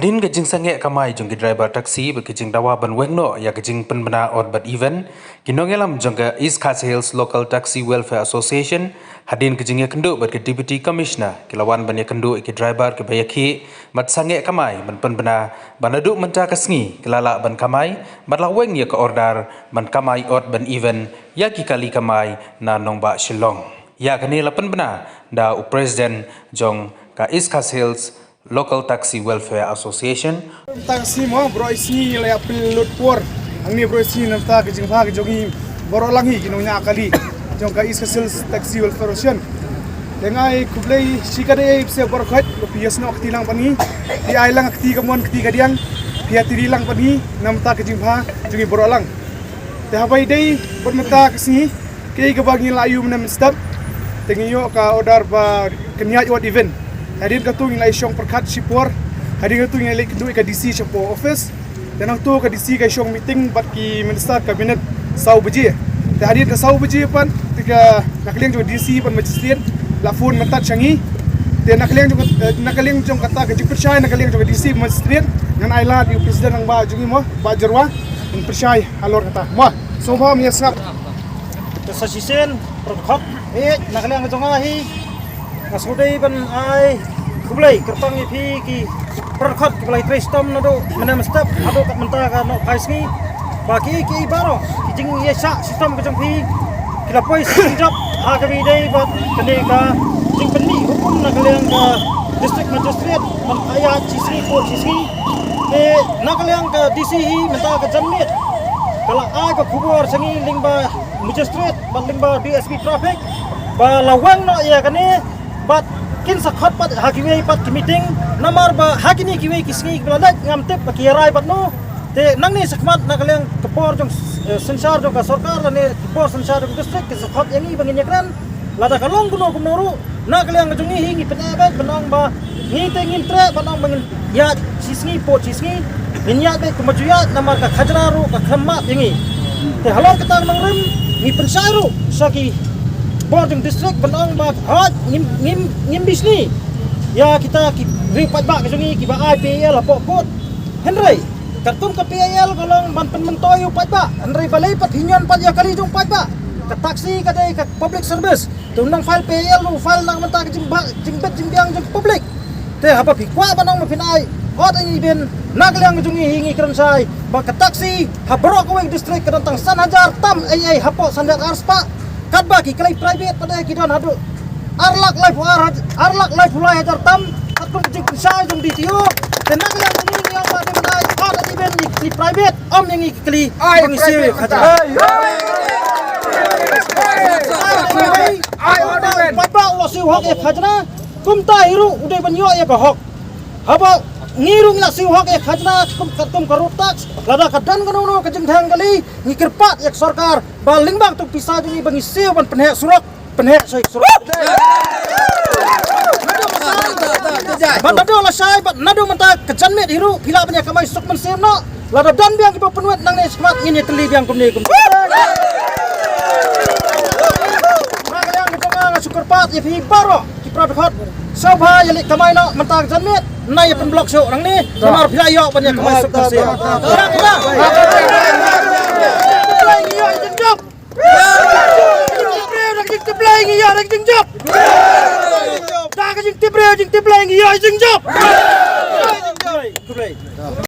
Hadin kejing sange kamai jong driver taksi bekejing dawa ban wengno ya kejing penbena or bad event kinongelam jong ke East Khasi Hills Local Taxi Welfare Association hadin kejing kendo bad ke Deputy Commissioner kilawan ban kendo ke driver ke bayaki mat sange kamai ban penbena ban aduk menta kasngi kelala ban kamai ban laweng ya ke ordar ban kamai ot ban event ya ki kali kamai na nongba Shillong ya kene la penbena da President jong ka East Khasi Hills Local Taxi Welfare Association. Taxi mo bro isi la pelut por. Angni bro isi namta ke jingha ke jogi boro langi kinonya akali. Jong ka East Khasi Hills Taxi Welfare Association. Dengai kublai sikade se bor khat PS no akti lang pani. Di ai lang akti kamon akti kadiang. Pia tiri lang pani namta ke jingha jogi boro lang. Te habai dei bermata ke sini ke ke bagi layu menam stop. Tengiyo ka order ba kenya wat event. Hadir ketua nilai syong perkat sipor, hadir ketua nilai kedua ke DC sipor office, dan ketua ke DC ke syong meeting bat ki minister kabinet sau beji. Hadir ke sau beji pan, tiga nakliang juga DC pan majlisir, lafun mentat canggih, dan nakliang jong kata ke percaya nakliang juga DC majlisir, dengan ailat di presiden yang bah jungi mo, bah jerwa, dan percaya alor kata, mo, soba menyesap. Sasisen protokol, nakliang jongahi. Nasudai ban ai kublai kertang ipi ki perkhat kublai tristom nado menam step ado kat menta ka no kaisni baki ki baro ki jing ye sa sistem ka jangpi kila poi sinjap ha ka bidai bat kene ka jing penni hukum nakaliang ka district magistrate man aya cisri ko cisri te nakaliang ka DC hi menta ka jamnit kala ai ka khubor sangi lingba magistrate ban lingba DSP traffic ba lawang no ya kane bat kin sakhat pat hakimi pat meeting namar ba hakini kiwe kisngi blalat ngamte pakirai pat no te nangni sakmat nakaliang kepor jong sensar jong ka sarkar ne kepor sensar jong district ke sakhat yangi bangin yakran lada kalong kuno kumnoru nakaliang jong ni hingi penabat benang ba ngite ngintre benang bangin ya cisngi po cisngi ninya be kemajuya namar ka khajraru ka khamma yangi te halong kita nang rim ni pensairu saki Bording district benang ba hot ngim bisni ya kita ring pat ba kesungi ki ba IPL apa pot Henry kartun ke PIL kolong ban penmentoy pat ba Henry balai pat hinyon pat ya kali jong pat ba ke taksi ke dai ke public service tunang file PIL lu file nang menta ke jimbiang jeng public te apa pikwa banang mapinai hot ini ben naglang jungi hingi kerensai ba ke taksi habro ko district kadantang sanhajar tam ai hapo sandar arspa kadba ki kelai private pada kita hadu arlak life mulai hajar tam atung jing pensai jung DTO tenang yang ini yang pada menai ada event di private om yang ikli pengisi hajar padba Allah siu hok hajna kumta hiru udah banyo ya bahok haba ngirung la siu hok hajna kum karutak lada kadan kanono kajeng thang kali ngikirpat yak sarkar baling bang tu pisah jungi bangi siu ban penhek surak penhek sai surak ban nado la sai ban nado menta kejan met hiru pila banyak kamai sok men sirno lada dan biang ibu penuet nang ne smat ngini teli biang kum syukur pat ya fi baro ki protokol sabha yali kamai no mentang janmet nai pen blok so rang ni samar pila yo banyak kamai sok tersi play yo jeng job play yo jeng job da ka jeng tibre yo jeng job